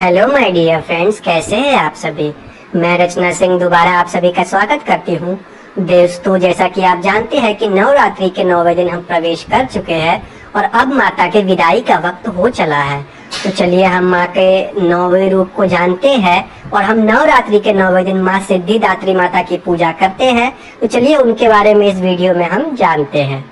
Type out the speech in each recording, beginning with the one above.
Hello my dear friends, कैसे हैं आप सभी। मैं रचना सिंह दोबारा आप सभी का स्वागत करती हूं। दोस्तों, जैसा कि आप जानते हैं कि नवरात्रि के 9वें दिन हम प्रवेश कर चुके हैं और अब माता के विदाई का वक्त हो चला है। तो चलिए हम माँ के 9वें रूप को जानते हैं और हम नवरात्रि के 9वें दिन माँ सिद्धिदात्री माता की पूजा करते हैं। तो चलिए उनके बारे में इस वीडियो में हम जानते हैं।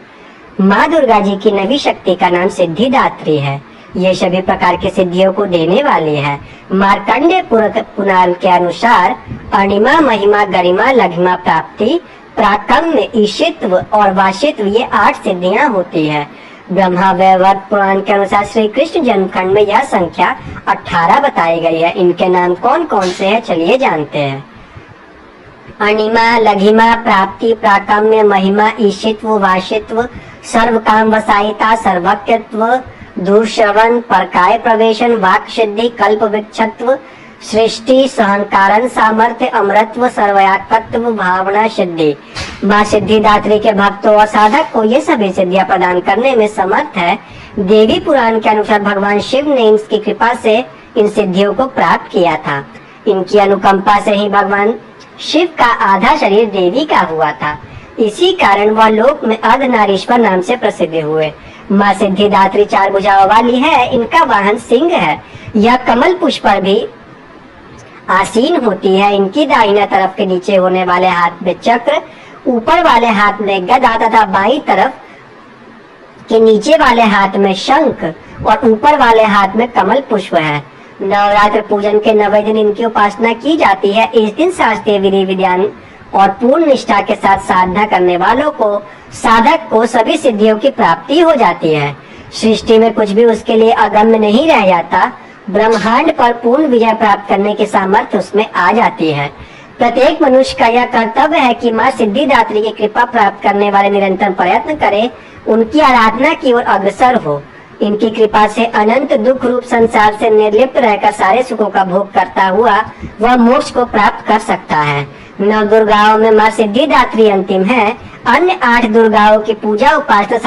माँ दुर्गा जी की नवी शक्ति का नाम सिद्धिदात्री है। ये सभी प्रकार की सिद्धियों को देने वाली है। मार्कंडेय पुराण के अनुसार अणिमा, महिमा, गरिमा, लघिमा, प्राप्ति, प्राकम्य, ईशित्व और वाशित्व ये 8 सिद्धियां होती है। ब्रह्मा वैवर्त पुराण के अनुसार श्री कृष्ण जन्मखंड में यह संख्या 18 बताई गई है। इनके नाम कौन कौन से हैं, चलिए जानते हैं। अणिमा, लघिमा, प्राप्ति, प्राकम्य, महिमा, ईशित्व, वाशित्व, सर्व काम वसायिता, सर्वज्ञत्व, दूरश्रवण, परकाय प्रवेशन, वाक सिद्धि, कल्प वृक्षत्व, सृष्टि, सहन कारण सामर्थ्य, अमरत्व, सर्वयात्मत्व, भावना सिद्धि। माँ सिद्धिदात्री के भक्तों और साधक को ये सभी सिद्धियां प्रदान करने में समर्थ है। देवी पुराण के अनुसार भगवान शिव ने इसकी कृपा से इन सिद्धियों को प्राप्त किया था। इनकी अनुकंपा से ही भगवान शिव का आधा शरीर देवी का हुआ था। इसी कारण वह लोक में अर्धनारीश्वर नाम से प्रसिद्ध हुए। माँ सिद्धिदात्री 4 भुजाओं वाली है। इनका वाहन सिंह है। यह कमल पुष्प पर भी आसीन होती है। इनकी दाहिना तरफ के नीचे होने वाले हाथ में चक्र, ऊपर वाले हाथ में गदा तथा बाईं तरफ के नीचे वाले हाथ में शंख और ऊपर वाले हाथ में कमल पुष्प है। नवरात्र पूजन के 9वें दिन इनकी उपासना की जाती है। इस दिन शास्त्रीय विधि विधान और पूर्ण निष्ठा के साथ साधना करने वालों को, साधक को सभी सिद्धियों की प्राप्ति हो जाती है। सृष्टि में कुछ भी उसके लिए अगम्य नहीं रह जाता। ब्रह्मांड पर पूर्ण विजय प्राप्त करने की सामर्थ्य उसमें आ जाती है। प्रत्येक मनुष्य का यह कर्तव्य है कि माँ सिद्धिदात्री की कृपा प्राप्त करने वाले निरंतर प्रयत्न करे, उनकी आराधना की ओर अग्रसर हो। इनकी कृपा से अनंत दुख रूप संसार से निर्लिप्त रहकर सारे सुखों का भोग करता हुआ वह मोक्ष को प्राप्त कर सकता है। 9 दुर्गाओं में माँ सिद्धिदात्री अंतिम है। अन्य 8 दुर्गाओं की पूजा उपासना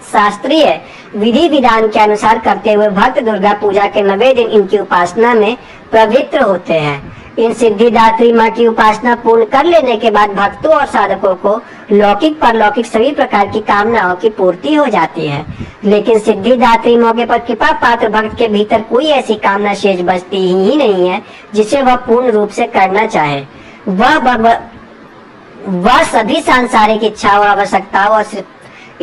शास्त्रीय विधि विधान के अनुसार करते हुए भक्त दुर्गा पूजा के 9वें दिन इनकी उपासना में पवित्र होते हैं। इन सिद्धिदात्री माँ की उपासना पूर्ण कर लेने के बाद भक्तों और साधकों को लौकिक परलौकिक सभी प्रकार की कामनाओं की पूर्ति हो जाती है। लेकिन सिद्धिदात्री मौके पर कृपा पात्र भक्त के भीतर कोई ऐसी कामना शेष बचती ही नहीं है जिसे वह पूर्ण रूप से करना चाहे। वह सभी सांसारिक इच्छाओं, आवश्यकताओं और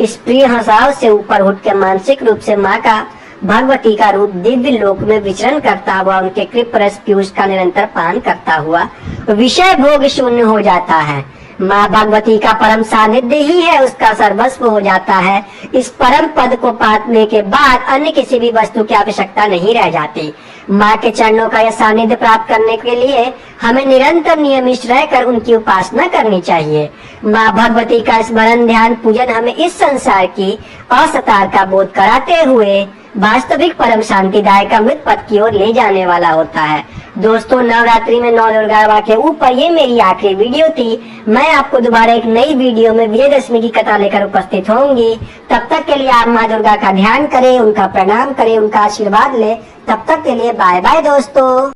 स्प्रिय हसाओं से ऊपर उठकर मानसिक रूप से माँ का, भगवती का रूप दिव्य लोक में विचरण करता हुआ उनके कृप रस पीयूष का निरंतर पान करता हुआ विषय भोग शून्य हो जाता है। माँ भगवती का परम सानिध्य ही है, उसका सर्वस्व हो जाता है। इस परम पद को पाने के बाद अन्य किसी भी वस्तु की आवश्यकता नहीं रह जाती। माँ के चरणों का यह सानिध्य प्राप्त करने के लिए हमें निरंतर नियमित रहकर उनकी उपासना करनी चाहिए। माँ भगवती का स्मरण, ध्यान, पूजन हमें इस संसार की असतार का बोध कराते हुए वास्तविक परम शांतिदायक अमृत पद की ओर ले जाने वाला होता है। दोस्तों, नवरात्रि में 9 दुर्गा के ऊपर ये मेरी आखिरी वीडियो थी। मैं आपको दोबारा एक नई वीडियो में विजयदशमी की कथा लेकर उपस्थित होंगी। तब तक के लिए आप माँ दुर्गा का ध्यान करें, उनका प्रणाम करें, उनका आशीर्वाद लें। तब तक के लिए बाय बाय दोस्तों।